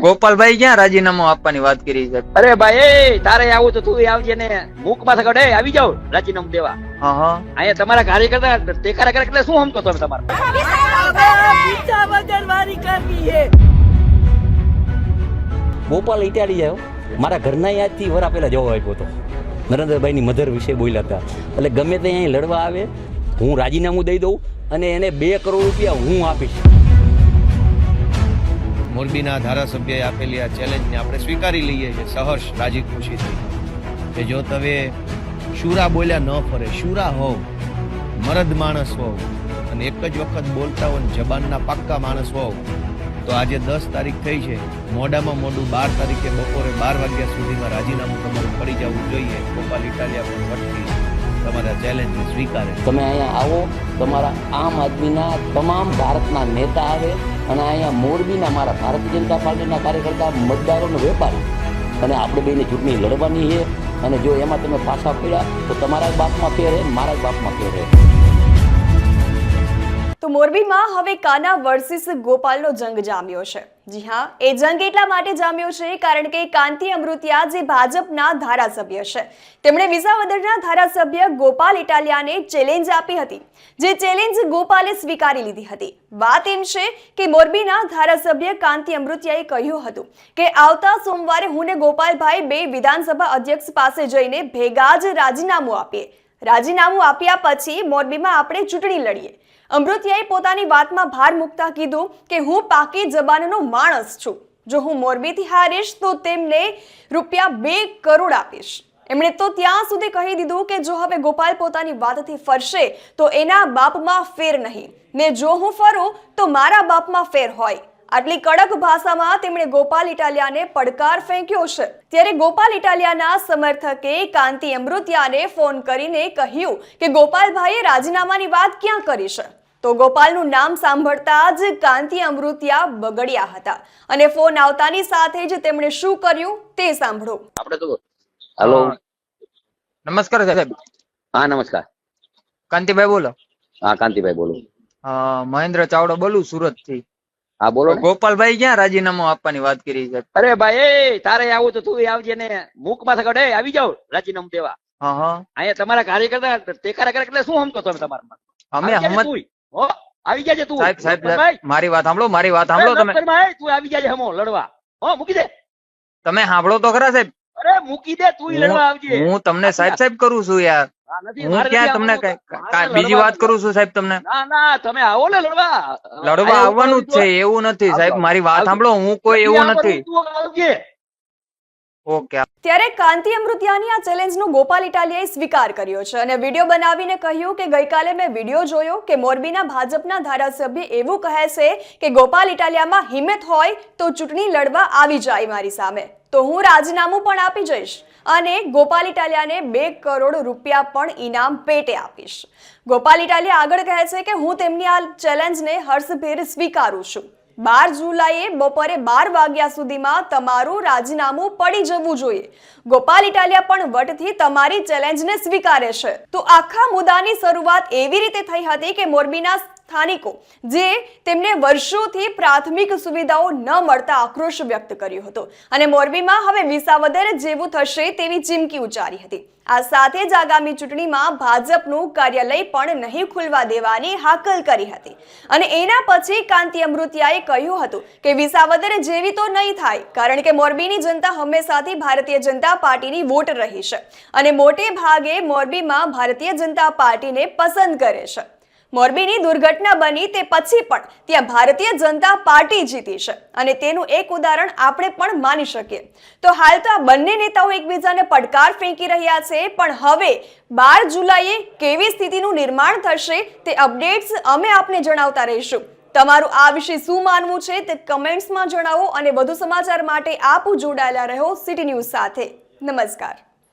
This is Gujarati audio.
ગોપાલભાઈ ક્યાં રાજીનામું આપવાની વાત કરી છે? અરે ભાઈ તારે આવું તો તું આવજે ને મૂક માથે કડે આવી જાવ રાજીનામું દેવા. અહીંયા તમારા કાર્યકર્તા ટેકારા કરે એટલે શું સમજો તમે તમારે ગોપાલ ઇટાલી આવ્યો મારા ઘરના યાદથી વરા પેલા જવાબ આપ્યો હતો નરેન્દ્રભાઈ ની મધર વિશે બોલ્યા હતા એટલે ગમે તે અહીં લડવા આવે હું રાજીનામું દઈ દઉં અને એને 2 કરોડ રૂપિયા હું આપીશ. મોરબીના ધારાસભ્યએ આપેલી આ ચેલેન્જને આપણે સ્વીકારી લઈએ છીએ સહર્ષ રાજી ખુશીથી કે જો તમે શુરા બોલ્યા ન ફરે, શુરા હોવ, મરદ માણસ હોવ અને એક જ વખત બોલતા હો જબાનના પાક્કા માણસ હોવ તો આજે 10 તારીખ થઈ છે, મોડામાં મોડું 12 તારીખે બપોરે 12 વાગ્યા સુધીમાં રાજીનામું તમારું પડી જવું જોઈએ. ગોપાલ ઇટાલિયા પણ વટથી તમારા ચેલેન્જને સ્વીકારે. તમે અહીંયા આવો, તમારા આમ આદમીના તમામ ભારતના નેતા આવે અને અહીંયા મોરબીના મારા ભારતીય જનતા પાર્ટીના કાર્યકર્તા મતદારોનો વેપારી અને આપણે બેને ચૂંટણી લડવાની છે અને જો એમાં તમે પાછા પડ્યા તો તમારા બાપમાં ફેર હે, મારા બાપમાં ફેર હે. તો મોરબીમાં હવે કાના વર્સિસ ગોપાલનો જંગ જામ્યો છે. જી હા, એ જંગ એટલા માટે જામ્યો છે કારણ કે કાંતિ અમૃતિયા જે ભાજપના ધારાસભ્ય છે તેમણે વિસાવદરના ધારાસભ્ય ગોપાલ ઇટાલિયાને ચેલેન્જ આપી હતી, જે ચેલેન્જ ગોપાલે સ્વીકારી લીધી હતી. વાત એમ છે કે મોરબીના ધારાસભ્ય કાંતિ અમૃતિયાએ કહ્યું હતું કે આવતા સોમવારે હું ને ગોપાલભાઈ 2 વિધાનસભા અધ્યક્ષ પાસે જઈને ભેગા જ રાજીનામું આપીએ. રાજીનામું આપ્યા પછી મોરબીમાં આપણે ચૂંટણી લડીએ. અમૃતિયાએ પોતાની વાતમાં ભાર મૂકતા કીધું કે હું પાકી જબાનનો માણસ છું. જો હું મોરબીથી હારીશ તો તેમને રૂપિયા 2 કરોડ આપીશ. એમણે તો ત્યાં સુધી કહી દીધું કે જો હવે ગોપાલ પોતાની વાતથી ફરશે તો એના બાપમાં ફેર નહીં ને જો હું ફરું તો મારા બાપમાં ફેર હોય. આટલી કડક ભાષામાં તેમણે ગોપાલ ઇટાલિયાને પડકાર ફેંક્યો છે. ત્યારે ગોપાલ ઇટાલિયાના સમર્થકે કાંતિ અમૃતિયાને ફોન કરીને કહ્યું કે ગોપાલભાઈએ રાજીનામાની વાત ક્યાં કરી છે? તો ગોપાલનું નામ સાંભળતા જ કાંતિ અમૃતિયા બગડ્યા હતા અને ફોન આવતાની સાથે જ તેમણે શું કર્યું તે સાંભળો. આપણે તો હેલો નમસ્કાર સાહેબ. હા નમસ્કાર. કાંતિભાઈ બોલો. હા કાંતિભાઈ બોલું. મહેન્દ્ર ચાવડા બોલું સુરત થી. હા બોલો. ગોપાલભાઈ ક્યાં રાજીનામું આપવાની વાત કરી છે? અરે ભાઈ તારે આવું તો તું આવજે ને મૂક માથે કડે આવી જાવ રાજીનામું દેવા. અહીંયા તમારા કાર્યકર્તા ટેકારા કરે એટલે શું સમજો તમે તમારા અમે આવી જાય તું સાહેબ મારી વાત સાંભળો તમે તું આવી જાય હમો લડવા. મૂકી દે. તમે સાંભળો તો ખરા સાહેબ. અરે મૂકી દે તું લડવા આવજે. હું તમને સાહેબ કરું છું યાર. હું ક્યાં તમને બીજી વાત કરું છું સાહેબ તમને? ના તમે આવો ને લડવા આવવાનું જ છે એવું નથી સાહેબ. મારી વાત સાંભળો, હું કોઈ એવું નથી. ઓકે. ત્યારે કાંતિ અમૃતિયાની આ ચેલેન્જનો ગોપાલ ઇટાલિયાએ સ્વીકાર કર્યો છે અને વિડીયો બનાવીને કહ્યું કે ગઈકાલે મેં વિડીયો જોયો કે મોરબીના ભાજપના ધારાસભ્ય એવું કહે છે કે ગોપાલ ઇટાલિયામાં હિંમત હોય તો ચૂંટણી લડવા આવી જાય મારી સામે, તો હું રાજીનામું પણ આપી જઈશ અને ગોપાલ ઇટાલિયાને 2 કરોડ રૂપિયા પણ ઇનામ પેટે આપીશ. ગોપાલ ઇટાલિયા આગળ કહે છે કે હું તેમની આ ચેલેન્જને હર્ષભેર સ્વીકારું છું. 12 જુલાઈએ બપોરે 12 વાગ્યા સુધીમાં તમારું રાજીનામું પડી જવું જોઈએ. ગોપાલ ઇટાલિયા પણ વટથી તમારી ચેલેન્જને સ્વીકારે છે. તો આખા મુદ્દાની શરૂઆત એવી રીતે થઈ હતી કે મોરબીના સ્થાનિકો જે તેમને વર્ષોથી પ્રાથમિક સુવિધાઓ ન મળતા આક્રોશ વ્યક્ત કર્યો હતો અને મોરબીમાં હવે વિસાવદર જેવું થશે તેવી ચીમકી ઉચ્ચારી હતી. આ સાથે જ આગામી ચૂંટણીમાં ભાજપનું કાર્યાલય પણ નહીં ખુલવા દેવાની હાકલ કરી હતી અને એના પછી કાંતિ અમૃતિયાએ કહ્યું હતું કે વિસાવદર જેવી તો નહીં થાય કારણ કે મોરબીની જનતા હંમેશાથી ભારતીય જનતા પાર્ટીની વોટર રહી છે અને મોટે ભાગે મોરબીમાં ભારતીય જનતા પાર્ટીને પસંદ કરે છે. મોરબીની દુર્ઘટના બની તે પછી પણ ત્યાં ભારતીય જનતા પાર્ટી જીતી છે અને તેનું એક ઉદાહરણ આપણે પણ માની શકીએ. તો હાલ તો આ બંને નેતાઓ એકબીજાને પડકાર ફેંકી રહ્યા છે, પણ હવે 12 જુલાઈએ કેવી સ્થિતિનું નિર્માણ થશે તે અપડેટ્સ અમે આપને જણાવતા રહીશું. તમારું આ વિશે શું માનવું છે તે કમેન્ટ્સમાં જણાવો અને વધુ સમાચાર માટે આપ જોડાયેલા રહો સિટી ન્યૂઝ સાથે. નમસ્કાર.